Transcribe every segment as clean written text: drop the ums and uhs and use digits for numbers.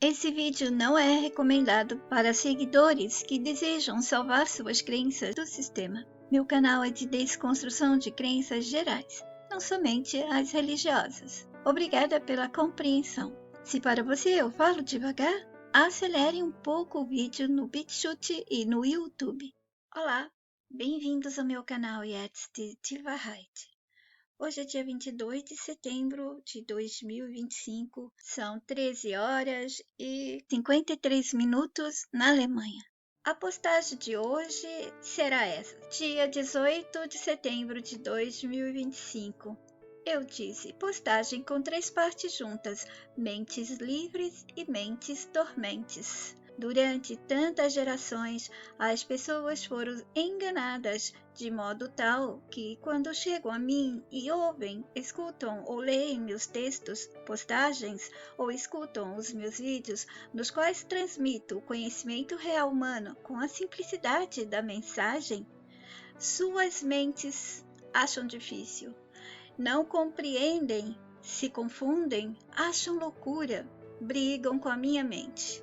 Esse vídeo não é recomendado para seguidores que desejam salvar suas crenças do sistema. Meu canal é de desconstrução de crenças gerais, não somente as religiosas. Obrigada pela compreensão. Se para você eu falo devagar, acelere um pouco o vídeo no BitChute e no YouTube. Olá, bem-vindos ao meu canal Jetzt die Wahrheit. Hoje é dia 22 de setembro de 2025, são 13 horas e 53 minutos na Alemanha. A postagem de hoje será essa, dia 18 de setembro de 2025. Eu disse postagem com 3 partes juntas, mentes livres e mentes dormentes. Durante tantas gerações, as pessoas foram enganadas de modo tal que, quando chegam a mim e ouvem, escutam ou leem meus textos, postagens, ou escutam os meus vídeos, nos quais transmito o conhecimento real humano com a simplicidade da mensagem, suas mentes acham difícil, não compreendem, se confundem, acham loucura, brigam com a minha mente.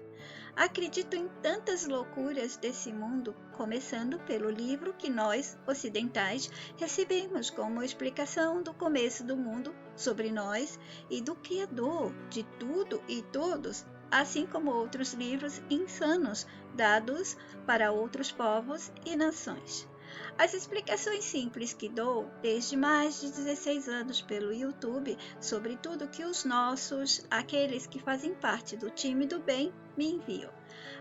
Acredito em tantas loucuras desse mundo, começando pelo livro que nós, ocidentais, recebemos como explicação do começo do mundo sobre nós e do Criador de tudo e todos, assim como outros livros insanos dados para outros povos e nações. As explicações simples que dou desde mais de 16 anos pelo YouTube sobre tudo que os nossos, aqueles que fazem parte do time do bem, me enviam.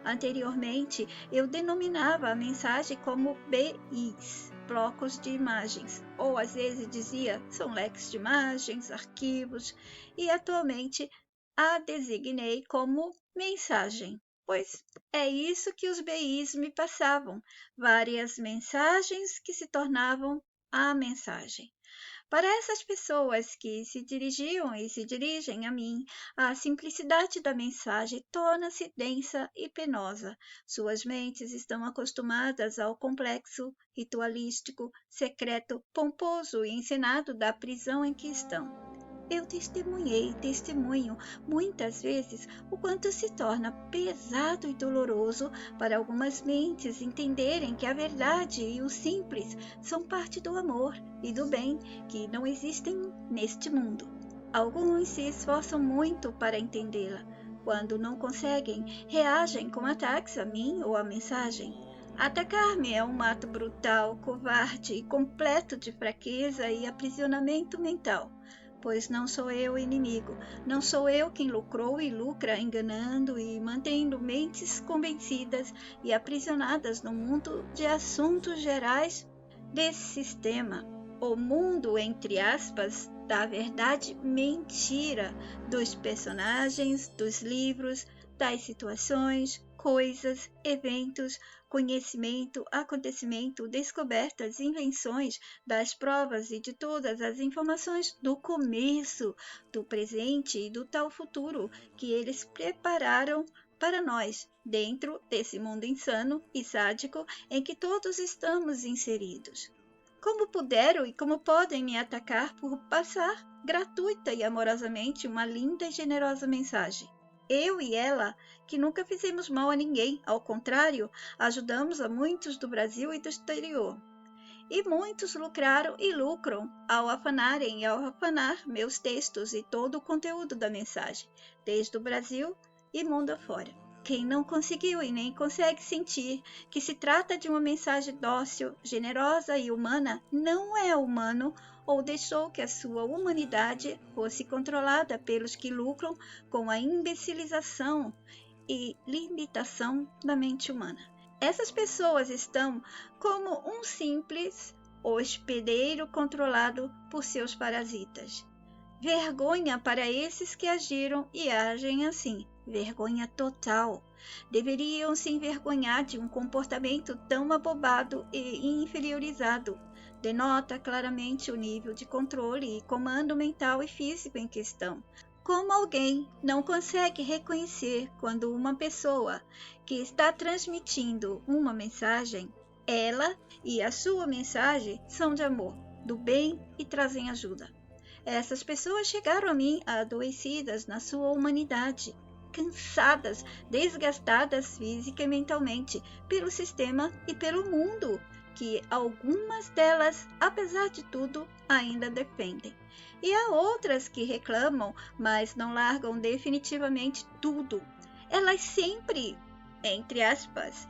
Anteriormente, eu denominava a mensagem como BIs, blocos de imagens, ou às vezes dizia são leques de imagens, arquivos, e atualmente a designei como mensagem, pois é isso que os BIs me passavam, várias mensagens que se tornavam a mensagem. Para essas pessoas que se dirigiam e se dirigem a mim, a simplicidade da mensagem torna-se densa e penosa. Suas mentes estão acostumadas ao complexo, ritualístico, secreto, pomposo e encenado da prisão em que estão. Eu testemunho muitas vezes o quanto se torna pesado e doloroso para algumas mentes entenderem que a verdade e o simples são parte do amor e do bem que não existem neste mundo. Alguns se esforçam muito para entendê-la. Quando não conseguem, reagem com ataques a mim ou à mensagem. Atacar-me é um ato brutal, covarde e completo de fraqueza e aprisionamento mental. Pois não sou eu o inimigo, não sou eu quem lucrou e lucra enganando e mantendo mentes convencidas e aprisionadas no mundo de assuntos gerais desse sistema. O mundo, entre aspas, da verdade mentira dos personagens, dos livros, das situações, coisas, eventos, conhecimento, acontecimento, descobertas, invenções, das provas e de todas as informações do começo, do presente e do tal futuro que eles prepararam para nós, dentro desse mundo insano e sádico em que todos estamos inseridos. Como puderam e como podem me atacar por passar gratuita e amorosamente uma linda e generosa mensagem? Eu e ela, que nunca fizemos mal a ninguém, ao contrário, ajudamos a muitos do Brasil e do exterior. E muitos lucraram e lucram ao afanarem e ao afanar meus textos e todo o conteúdo da mensagem, desde o Brasil e mundo afora. Quem não conseguiu e nem consegue sentir que se trata de uma mensagem dócil, generosa e humana, não é humano ou deixou que a sua humanidade fosse controlada pelos que lucram com a imbecilização e limitação da mente humana. Essas pessoas estão como um simples hospedeiro controlado por seus parasitas. Vergonha para esses que agiram e agem assim. Vergonha total. Deveriam se envergonhar de um comportamento tão abobado e inferiorizado. Denota claramente o nível de controle e comando mental e físico em questão. Como alguém não consegue reconhecer quando uma pessoa que está transmitindo uma mensagem, ela e a sua mensagem são de amor, do bem e trazem ajuda. Essas pessoas chegaram a mim adoecidas na sua humanidade. cansadas, desgastadas física e mentalmente pelo sistema e pelo mundo, que algumas delas, apesar de tudo, ainda defendem. E há outras que reclamam, mas não largam definitivamente tudo. Elas sempre, entre aspas,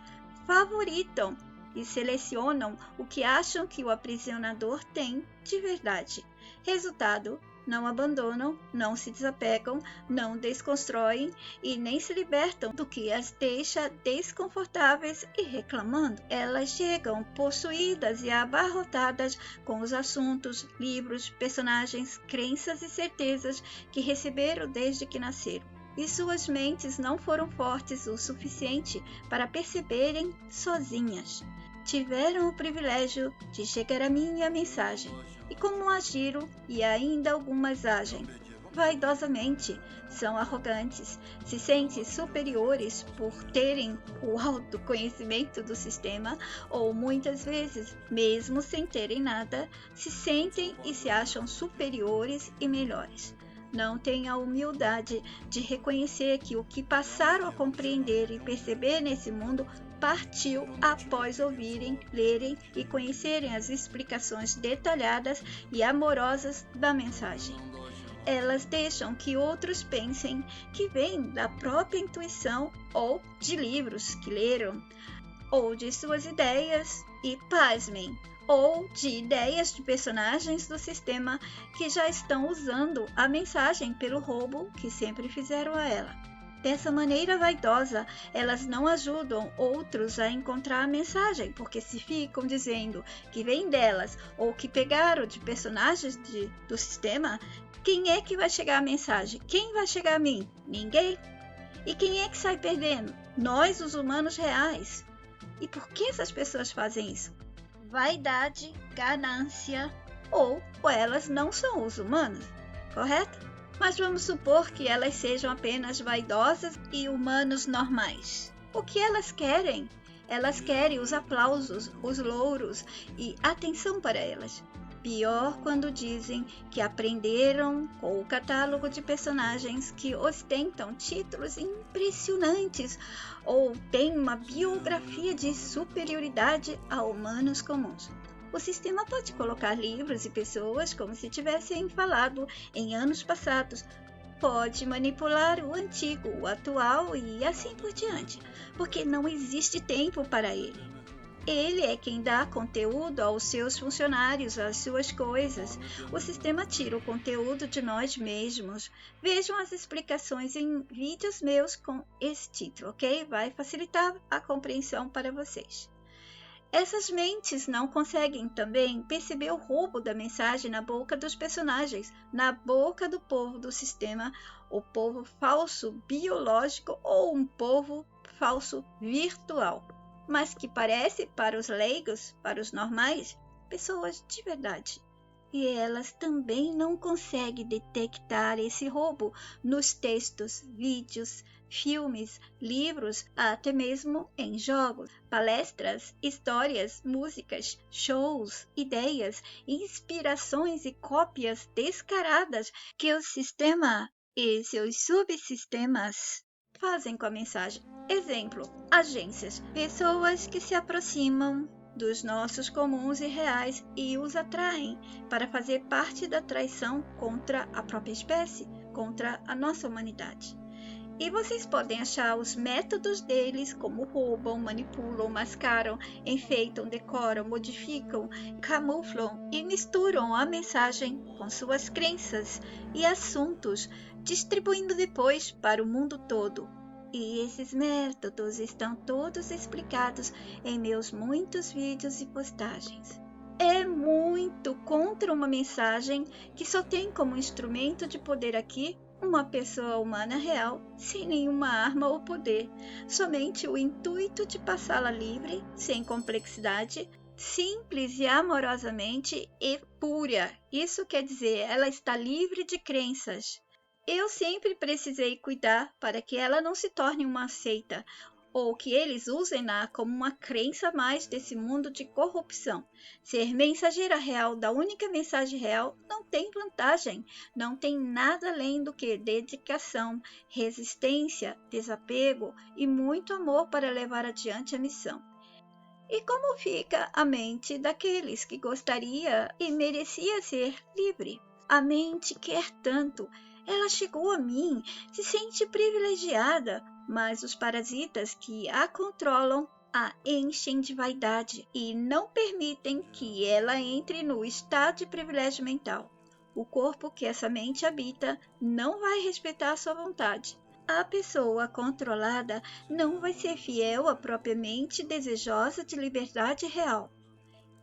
favoritam e selecionam o que acham que o aprisionador tem de verdade. Resultado: não abandonam, não se desapegam, não desconstroem e nem se libertam do que as deixa desconfortáveis e reclamando. Elas chegam possuídas e abarrotadas com os assuntos, livros, personagens, crenças e certezas que receberam desde que nasceram. E suas mentes não foram fortes o suficiente para perceberem sozinhas. Tiveram o privilégio de chegar a mim a mensagem, e como agiram, e ainda algumas agem, vaidosamente, são arrogantes, se sentem superiores por terem o autoconhecimento do sistema, ou muitas vezes, mesmo sem terem nada, se sentem e se acham superiores e melhores. Não têm a humildade de reconhecer que o que passaram a compreender e perceber nesse mundo partiu após ouvirem, lerem e conhecerem as explicações detalhadas e amorosas da mensagem. Elas deixam que outros pensem que vem da própria intuição ou de livros que leram, ou de suas ideias e, pasmem, ou de ideias de personagens do sistema que já estão usando a mensagem pelo roubo que sempre fizeram a ela. Dessa maneira vaidosa, elas não ajudam outros a encontrar a mensagem, porque se ficam dizendo que vem delas ou que pegaram de personagens do sistema, quem é que vai chegar a mensagem? Quem vai chegar a mim? Ninguém. E quem é que sai perdendo? Nós, os humanos reais. E por que essas pessoas fazem isso? Vaidade, ganância, ou elas não são os humanos, correto? Mas vamos supor que elas sejam apenas vaidosas e humanos normais. O que elas querem? Elas querem os aplausos, os louros e atenção para elas. Pior quando dizem que aprenderam com o catálogo de personagens que ostentam títulos impressionantes ou têm uma biografia de superioridade a humanos comuns. O sistema pode colocar livros e pessoas como se tivessem falado em anos passados. Pode manipular o antigo, o atual e assim por diante, porque não existe tempo para ele. Ele é quem dá conteúdo aos seus funcionários, às suas coisas. O sistema tira o conteúdo de nós mesmos. Vejam as explicações em vídeos meus com esse título, ok? Vai facilitar a compreensão para vocês. Essas mentes não conseguem também perceber o roubo da mensagem na boca dos personagens, na boca do povo do sistema, o povo falso biológico ou um povo falso virtual, mas que parece para os leigos, para os normais, pessoas de verdade. E elas também não conseguem detectar esse roubo nos textos, vídeos, filmes, livros, até mesmo em jogos, palestras, histórias, músicas, shows, ideias, inspirações e cópias descaradas que o sistema e seus subsistemas fazem com a mensagem. Exemplo: agências, pessoas que se aproximam dos nossos comuns e reais e os atraem para fazer parte da traição contra a própria espécie, contra a nossa humanidade. E vocês podem achar os métodos deles, como roubam, manipulam, mascaram, enfeitam, decoram, modificam, camuflam e misturam a mensagem com suas crenças e assuntos, distribuindo depois para o mundo todo. E esses métodos estão todos explicados em meus muitos vídeos e postagens. É muito contra uma mensagem que só tem como instrumento de poder aqui uma pessoa humana real, sem nenhuma arma ou poder, somente o intuito de passá-la livre, sem complexidade, simples e amorosamente e pura. Isso quer dizer, ela está livre de crenças. Eu sempre precisei cuidar para que ela não se torne uma seita, ou que eles usem-na como uma crença a mais desse mundo de corrupção. Ser mensageira real da única mensagem real não tem vantagem, não tem nada além do que dedicação, resistência, desapego e muito amor para levar adiante a missão. E como fica a mente daqueles que gostaria e merecia ser livre? A mente quer tanto. Ela chegou a mim, se sente privilegiada, mas os parasitas que a controlam a enchem de vaidade e não permitem que ela entre no estado de privilégio mental. O corpo que essa mente habita não vai respeitar sua vontade. A pessoa controlada não vai ser fiel à própria mente desejosa de liberdade real.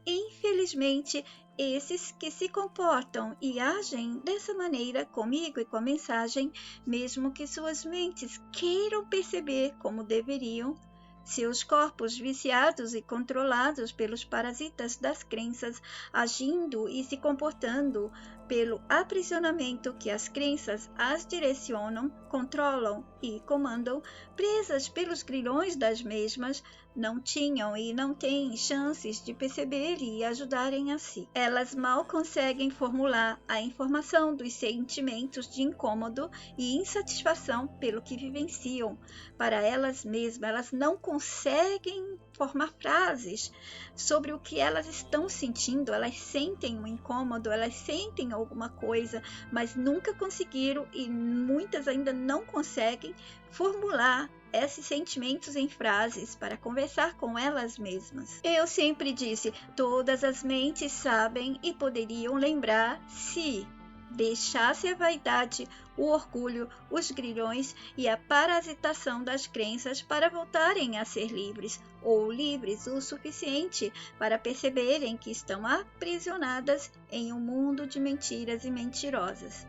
Infelizmente, esses que se comportam e agem dessa maneira comigo e com a mensagem, mesmo que suas mentes queiram perceber como deveriam, seus corpos viciados e controlados pelos parasitas das crenças, agindo e se comportando pelo aprisionamento que as crenças as direcionam, controlam e comandam, presas pelos grilhões das mesmas, não tinham e não têm chances de perceber e ajudarem a si. Elas mal conseguem formular a informação dos sentimentos de incômodo e insatisfação pelo que vivenciam. Para elas mesmas, elas não conseguem formar frases sobre o que elas estão sentindo. Elas sentem um incômodo, elas sentem alguma coisa, mas nunca conseguiram e muitas ainda não conseguem formular esses sentimentos em frases para conversar com elas mesmas. Eu sempre disse, todas as mentes sabem e poderiam lembrar se deixasse a vaidade, o orgulho, os grilhões e a parasitação das crenças para voltarem a ser livres, ou livres o suficiente para perceberem que estão aprisionadas em um mundo de mentiras e mentirosas.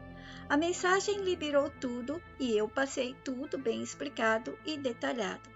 A mensagem liberou tudo e eu passei tudo bem explicado e detalhado.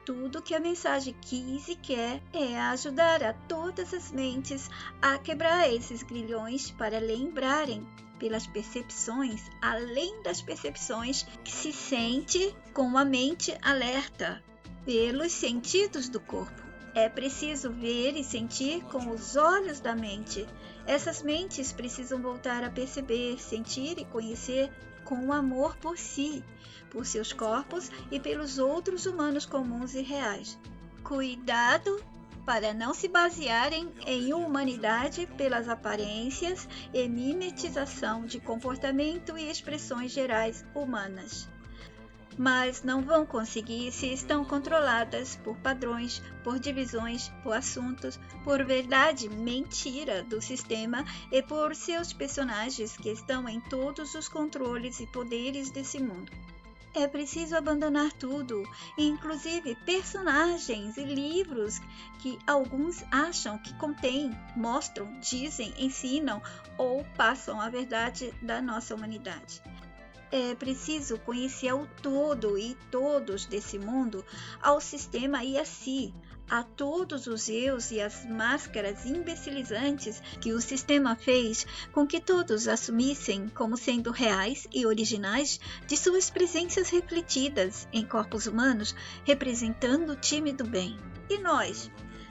Tudo que a mensagem quis e quer é ajudar a todas as mentes a quebrar esses grilhões para lembrarem pelas percepções, além das percepções que se sente com a mente alerta, pelos sentidos do corpo. É preciso ver e sentir com os olhos da mente. Essas mentes precisam voltar a perceber, sentir e conhecer com amor por si, por seus corpos e pelos outros humanos comuns e reais. Cuidado para não se basearem em humanidade pelas aparências e mimetização de comportamento e expressões gerais humanas. Mas não vão conseguir se estão controladas por padrões, por divisões, por assuntos, por verdade, mentira do sistema e por seus personagens que estão em todos os controles e poderes desse mundo. É preciso abandonar tudo, inclusive personagens e livros que alguns acham que contêm, mostram, dizem, ensinam ou passam a verdade da nossa humanidade. É preciso conhecer ao todo e todos desse mundo, ao sistema e a si, a todos os eus e as máscaras imbecilizantes que o sistema fez com que todos assumissem como sendo reais e originais de suas presenças refletidas em corpos humanos, representando o time do bem. E nós?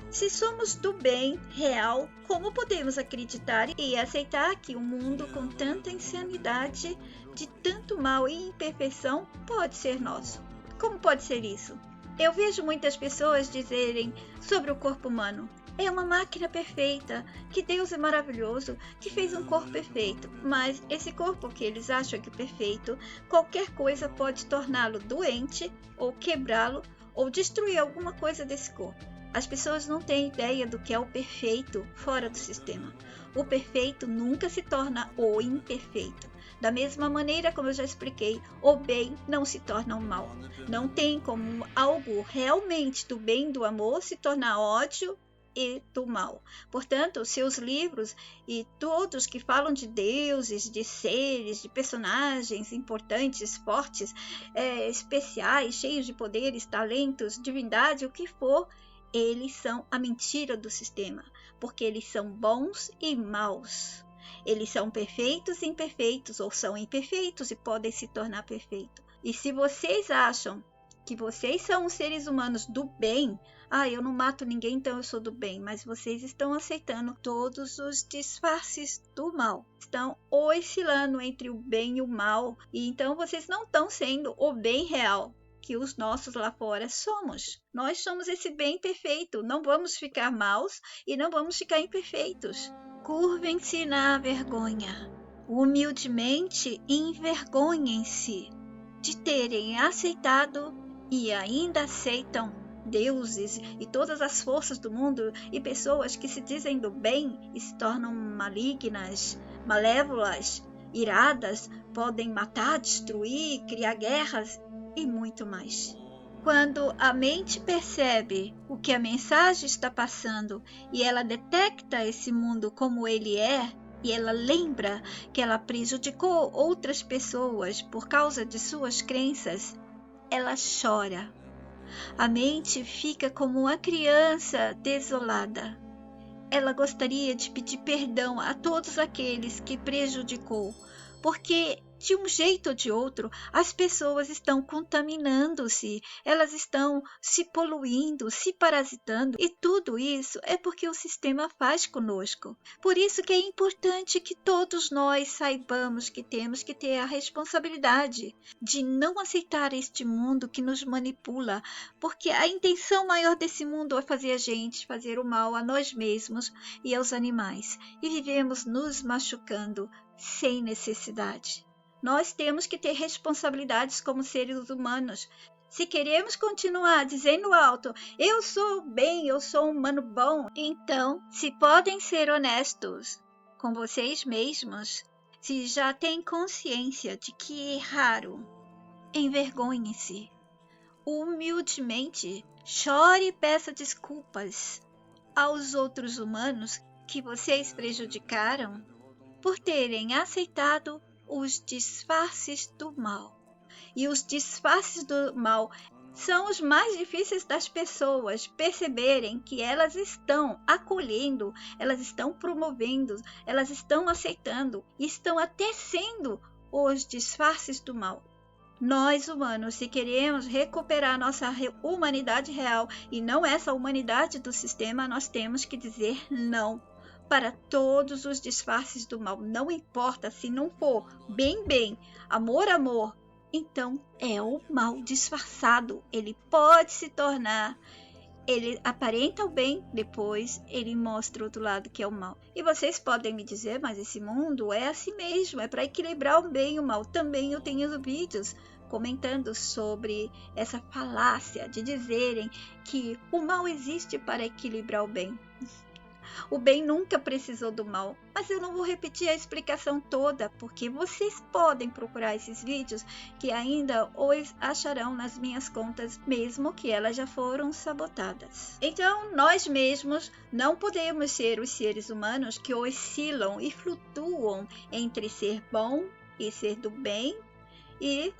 Se somos do bem real, como podemos acreditar e aceitar que um mundo com tanta insanidade, de tanto mal e imperfeição, pode ser nosso? Como pode ser isso? Eu vejo muitas pessoas dizerem sobre o corpo humano: é uma máquina perfeita, que Deus é maravilhoso, que fez um corpo perfeito. Mas esse corpo que eles acham que é perfeito, qualquer coisa pode torná-lo doente, ou quebrá-lo, ou destruir alguma coisa desse corpo. As pessoas não têm ideia do que é o perfeito fora do sistema. O perfeito nunca se torna o imperfeito. Da mesma maneira como eu já expliquei, o bem não se torna o mal. Não tem como algo realmente do bem e do amor se tornar ódio e do mal. Portanto, seus livros e todos que falam de deuses, de seres, de personagens importantes, fortes, especiais, cheios de poderes, talentos, divindade, o que for, eles são a mentira do sistema, porque eles são bons e maus. Eles são perfeitos e imperfeitos, ou são imperfeitos e podem se tornar perfeitos. E se vocês acham que vocês são os seres humanos do bem, eu não mato ninguém, então eu sou do bem, mas vocês estão aceitando todos os disfarces do mal. Estão oscilando entre o bem e o mal, e então vocês não estão sendo o bem real que os nossos lá fora somos. Nós somos esse bem perfeito, não vamos ficar maus e não vamos ficar imperfeitos. Curvem-se na vergonha. Humildemente envergonhem-se de terem aceitado e ainda aceitam deuses e todas as forças do mundo, e pessoas que se dizem do bem e se tornam malignas, malévolas, iradas, podem matar, destruir, criar guerras e muito mais. Quando a mente percebe o que a mensagem está passando e ela detecta esse mundo como ele é, e ela lembra que ela prejudicou outras pessoas por causa de suas crenças, ela chora. A mente fica como uma criança desolada. Ela gostaria de pedir perdão a todos aqueles que prejudicou, porque de um jeito ou de outro, as pessoas estão contaminando-se, elas estão se poluindo, se parasitando, e tudo isso é porque o sistema faz conosco. Por isso que é importante que todos nós saibamos que temos que ter a responsabilidade de não aceitar este mundo que nos manipula, porque a intenção maior desse mundo é fazer a gente fazer o mal a nós mesmos e aos animais, e vivemos nos machucando sem necessidade. Nós temos que ter responsabilidades como seres humanos. Se queremos continuar dizendo alto, eu sou bem, eu sou um humano bom, então, se podem ser honestos com vocês mesmos, se já têm consciência de que erraram, envergonhe-se. Humildemente, chore e peça desculpas aos outros humanos que vocês prejudicaram por terem aceitado os disfarces do mal. E os disfarces do mal são os mais difíceis das pessoas perceberem que elas estão acolhendo, elas estão promovendo, elas estão aceitando e estão até sendo os disfarces do mal. Nós, humanos, se queremos recuperar nossa humanidade real e não essa humanidade do sistema, nós temos que dizer não para todos os disfarces do mal. Não importa se não for bem, amor, então é o mal disfarçado. Ele pode se tornar, ele aparenta o bem, depois ele mostra o outro lado que é o mal. E vocês podem me dizer, mas esse mundo é assim mesmo, é para equilibrar o bem e o mal. Também eu tenho vídeos comentando sobre essa falácia de dizerem que o mal existe para equilibrar o bem. O bem nunca precisou do mal, mas eu não vou repetir a explicação toda, porque vocês podem procurar esses vídeos que ainda os acharão nas minhas contas, mesmo que elas já foram sabotadas. Então, nós mesmos não podemos ser os seres humanos que oscilam e flutuam entre ser bom e ser do bem e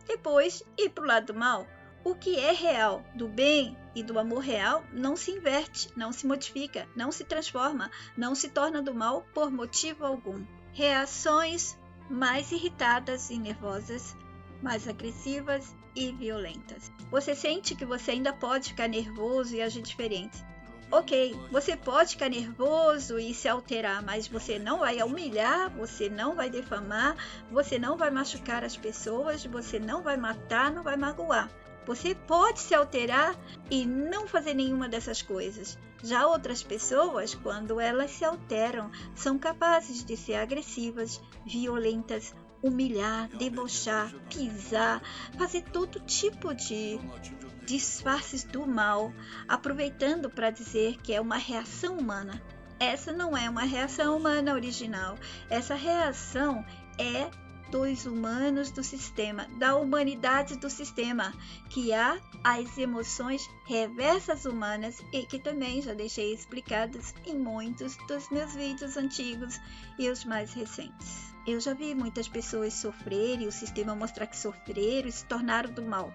depois ir para o lado do mal. O que é real, do bem e do amor real, não se inverte, não se modifica, não se transforma, não se torna do mal por motivo algum. Reações mais irritadas e nervosas, mais agressivas e violentas. Você sente que você ainda pode ficar nervoso e agir diferente. Ok, você pode ficar nervoso e se alterar, mas você não vai humilhar, você não vai defamar, você não vai machucar as pessoas, você não vai matar, não vai magoar. Você pode se alterar e não fazer nenhuma dessas coisas. Já outras pessoas, quando elas se alteram, são capazes de ser agressivas, violentas, humilhar, debochar, pisar, fazer todo tipo de disfarces do mal, aproveitando para dizer que é uma reação humana. Essa não é uma reação humana original. Essa reação é dos humanos do sistema, da humanidade do sistema, que há as emoções reversas humanas e que também já deixei explicadas em muitos dos meus vídeos antigos e os mais recentes. Eu já vi muitas pessoas sofrerem, o sistema mostrar que sofreram e se tornaram do mal.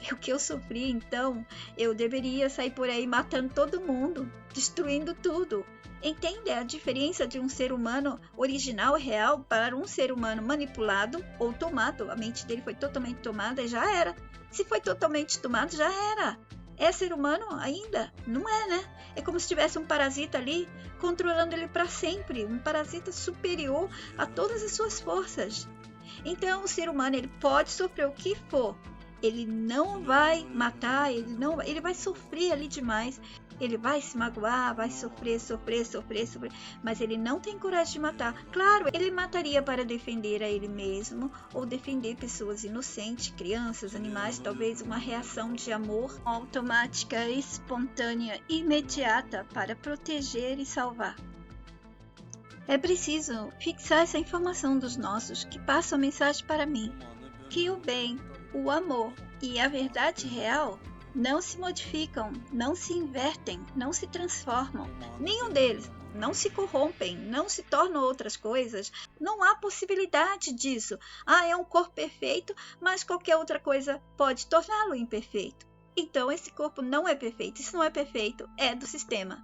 E o que eu sofri, então, eu deveria sair por aí matando todo mundo, destruindo tudo. Entende a diferença de um ser humano original e real para um ser humano manipulado ou tomado? A mente dele foi totalmente tomada e já era. Se foi totalmente tomado, já era. É ser humano ainda? Não é, né? É como se tivesse um parasita ali controlando ele para sempre, um parasita superior a todas as suas forças. Então, o ser humano ele pode sofrer o que for, ele não vai matar, ele vai sofrer ali demais, ele vai se magoar, vai sofrer, mas ele não tem coragem de matar. Claro, ele mataria para defender a ele mesmo ou defender pessoas inocentes, crianças, animais, talvez uma reação de amor automática, espontânea, imediata para proteger e salvar. É preciso fixar essa informação dos nossos que passam a mensagem para mim, que o bem, o amor e a verdade real não se modificam, não se invertem, não se transformam. Nenhum deles não se corrompem, não se tornam outras coisas. Não há possibilidade disso. É um corpo perfeito, mas qualquer outra coisa pode torná-lo imperfeito. Então esse corpo não é perfeito. Se não é perfeito, é do sistema.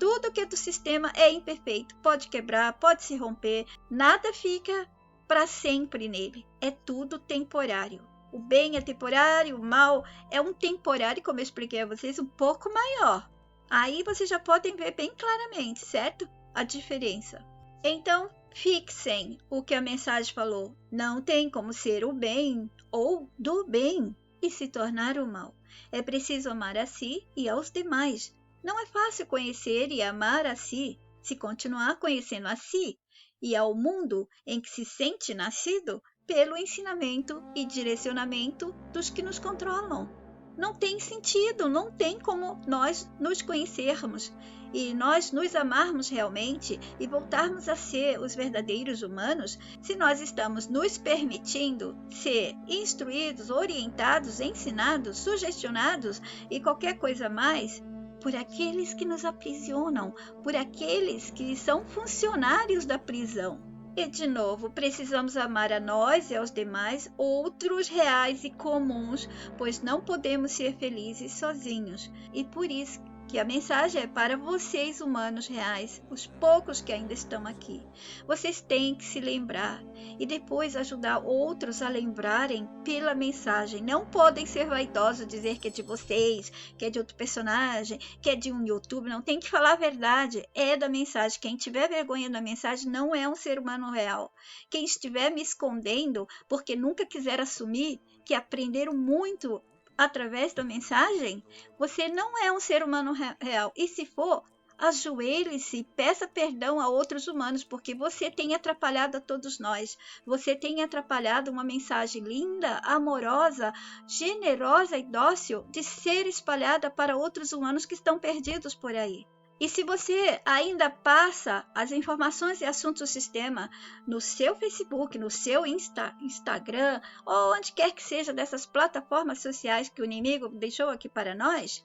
Tudo que é do sistema é imperfeito, pode quebrar, pode se romper, nada fica para sempre nele, é tudo temporário. O bem é temporário, o mal é um temporário, como eu expliquei a vocês, um pouco maior. Aí vocês já podem ver bem claramente, certo? A diferença. Então, fixem o que a mensagem falou. Não tem como ser o bem ou do bem e se tornar o mal. É preciso amar a si e aos demais. Não é fácil conhecer e amar a si, se continuar conhecendo a si e ao mundo em que se sente nascido pelo ensinamento e direcionamento dos que nos controlam. Não tem sentido, não tem como nós nos conhecermos e nós nos amarmos realmente e voltarmos a ser os verdadeiros humanos se nós estamos nos permitindo ser instruídos, orientados, ensinados, sugestionados e qualquer coisa mais por aqueles que nos aprisionam, por aqueles que são funcionários da prisão. E, de novo, precisamos amar a nós e aos demais, outros reais e comuns, pois não podemos ser felizes sozinhos. E por isso que a mensagem é para vocês, humanos reais, os poucos que ainda estão aqui. Vocês têm que se lembrar e depois ajudar outros a lembrarem pela mensagem. Não podem ser vaidosos, dizer que é de vocês, que é de outro personagem, que é de um YouTube. Não, tem que falar a verdade, é da mensagem. Quem tiver vergonha da mensagem não é um ser humano real. Quem estiver me escondendo porque nunca quiser assumir que aprenderam muito através da mensagem, você não é um ser humano real. E se for, ajoelhe-se e peça perdão a outros humanos, porque você tem atrapalhado a todos nós. Você tem atrapalhado uma mensagem linda, amorosa, generosa e dócil de ser espalhada para outros humanos que estão perdidos por aí. E se você ainda passa as informações e assuntos do sistema no seu Facebook, no seu Instagram, ou onde quer que seja dessas plataformas sociais que o inimigo deixou aqui para nós,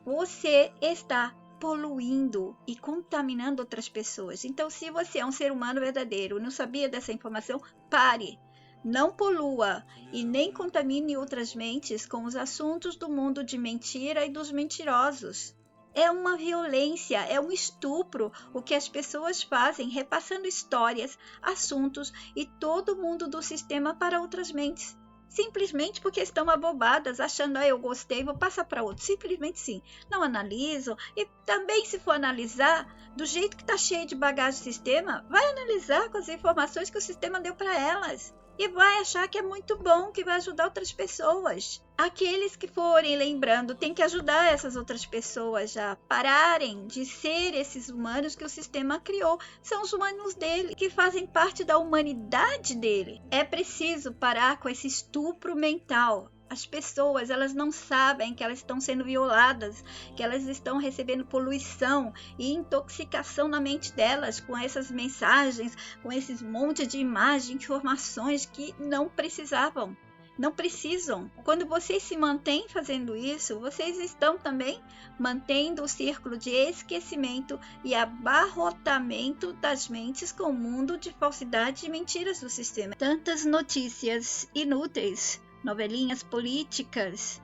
você está poluindo e contaminando outras pessoas. Então, se você é um ser humano verdadeiro e não sabia dessa informação, pare. Não polua e nem contamine outras mentes com os assuntos do mundo de mentira e dos mentirosos. É uma violência, é um estupro o que as pessoas fazem, repassando histórias, assuntos e todo o mundo do sistema para outras mentes. Simplesmente porque estão abobadas, achando, eu gostei, vou passar para outro. Simplesmente sim, não analisam. E também, se for analisar, do jeito que está cheio de bagagem do sistema, vai analisar com as informações que o sistema deu para elas. E vai achar que é muito bom, que vai ajudar outras pessoas. Aqueles que forem lembrando, tem que ajudar essas outras pessoas a pararem de ser esses humanos que o sistema criou. São os humanos dele, que fazem parte da humanidade dele. É preciso parar com esse estupro mental. As pessoas, elas não sabem que elas estão sendo violadas, que elas estão recebendo poluição e intoxicação na mente delas com essas mensagens, com esses montes de imagens, informações que não precisavam. Não precisam. Quando vocês se mantêm fazendo isso, vocês estão também mantendo o círculo de esquecimento e abarrotamento das mentes com o mundo de falsidade e mentiras do sistema. Tantas notícias inúteis, novelinhas políticas,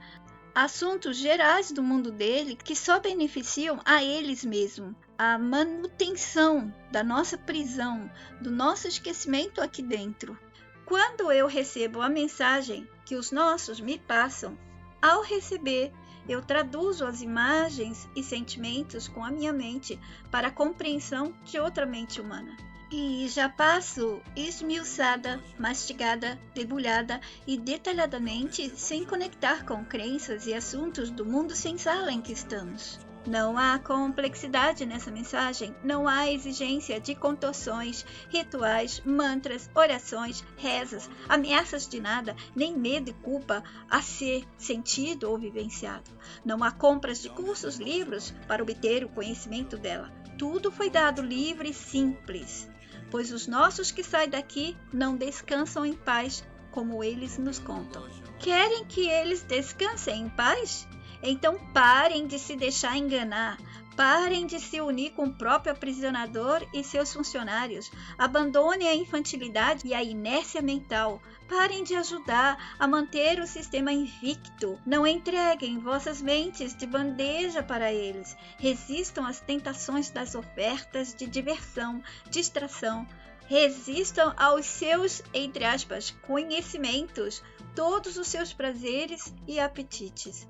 assuntos gerais do mundo dele que só beneficiam a eles mesmos. A manutenção da nossa prisão, do nosso esquecimento aqui dentro. Quando eu recebo a mensagem que os nossos me passam, ao receber, eu traduzo as imagens e sentimentos com a minha mente para a compreensão de outra mente humana. E já passo esmiuçada, mastigada, debulhada e detalhadamente sem conectar com crenças e assuntos do mundo sensal em que estamos. Não há complexidade nessa mensagem, não há exigência de contorções, rituais, mantras, orações, rezas, ameaças de nada, nem medo e culpa a ser sentido ou vivenciado. Não há compras de cursos, livros para obter o conhecimento dela. Tudo foi dado livre e simples, pois os nossos que saem daqui não descansam em paz, como eles nos contam. Querem que eles descansem em paz? Então parem de se deixar enganar, parem de se unir com o próprio aprisionador e seus funcionários, abandonem a infantilidade e a inércia mental, parem de ajudar a manter o sistema invicto, não entreguem vossas mentes de bandeja para eles, resistam às tentações das ofertas de diversão, distração, resistam aos seus, entre aspas, conhecimentos, todos os seus prazeres e apetites.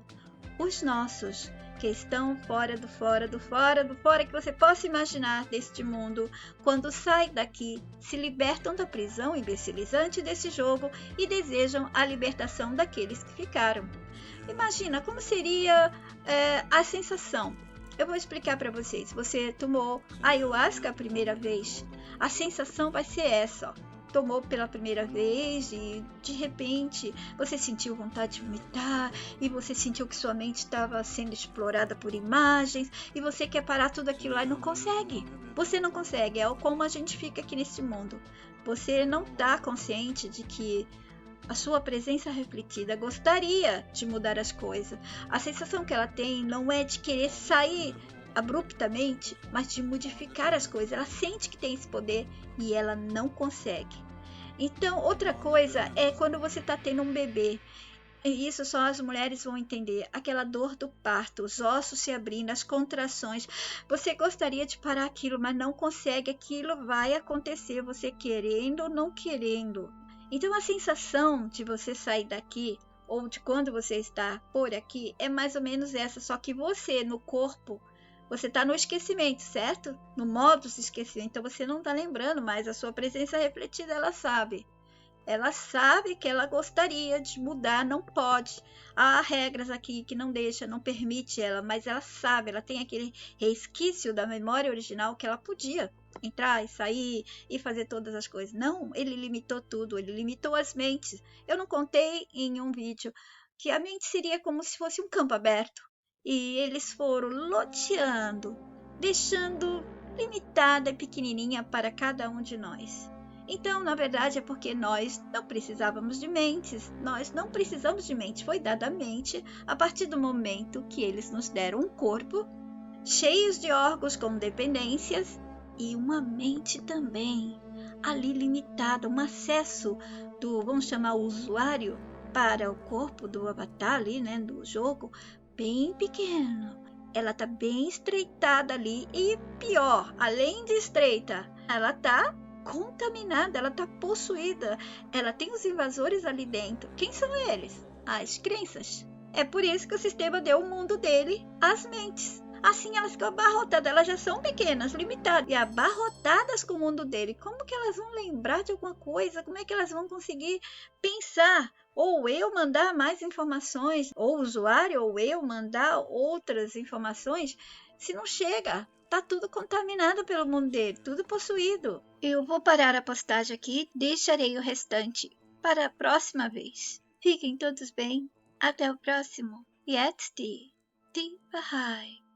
Os nossos, que estão fora do fora, do fora, do fora que você possa imaginar deste mundo, quando saem daqui, se libertam da prisão imbecilizante desse jogo e desejam a libertação daqueles que ficaram. Imagina como seria a sensação. Eu vou explicar para vocês. Você tomou ayahuasca a primeira vez, a sensação vai ser essa, ó. Tomou pela primeira vez e de repente você sentiu vontade de vomitar e você sentiu que sua mente estava sendo explorada por imagens e você quer parar tudo aquilo lá e não consegue. Você não consegue, é como a gente fica aqui nesse mundo. Você não está consciente de que a sua presença refletida gostaria de mudar as coisas. A sensação que ela tem não é de querer sair abruptamente, mas de modificar as coisas. Ela sente que tem esse poder e ela não consegue. Então, outra coisa é quando você está tendo um bebê. E isso só as mulheres vão entender. Aquela dor do parto, os ossos se abrindo, as contrações. Você gostaria de parar aquilo, mas não consegue. Aquilo vai acontecer, você querendo ou não querendo. Então, a sensação de você sair daqui, ou de quando você está por aqui, é mais ou menos essa. Só que você, no corpo, você está no esquecimento, certo? No modo de esquecimento. Então você não está lembrando mais. A sua presença refletida, ela sabe. Ela sabe que ela gostaria de mudar, não pode. Há regras aqui que não deixa, não permite ela, mas ela sabe, ela tem aquele resquício da memória original que ela podia entrar e sair e fazer todas as coisas. Não, ele limitou tudo, ele limitou as mentes. Eu não contei em um vídeo que a mente seria como se fosse um campo aberto. E eles foram loteando, deixando limitada e pequenininha para cada um de nós. Então, na verdade, é porque nós não precisávamos de mentes, nós não precisamos de mente, foi dada a mente a partir do momento que eles nos deram um corpo, cheios de órgãos com dependências e uma mente também, ali limitada, um acesso do, vamos chamar o usuário, para o corpo do avatar ali, né, do jogo, bem pequeno. Ela tá bem estreitada ali e pior, além de estreita, ela tá contaminada, ela tá possuída. Ela tem os invasores ali dentro. Quem são eles? As crenças. É por isso que o sistema deu o mundo dele às mentes. Assim elas ficam abarrotadas, elas já são pequenas, limitadas e abarrotadas com o mundo dele. Como que elas vão lembrar de alguma coisa? Como é que elas vão conseguir pensar? Ou eu mandar mais informações, ou o usuário, ou eu mandar outras informações, se não chega, tá tudo contaminado pelo mundo dele, tudo possuído. Eu vou parar a postagem aqui, deixarei o restante para a próxima vez. Fiquem todos bem, até o próximo. Yet Ti Bahai.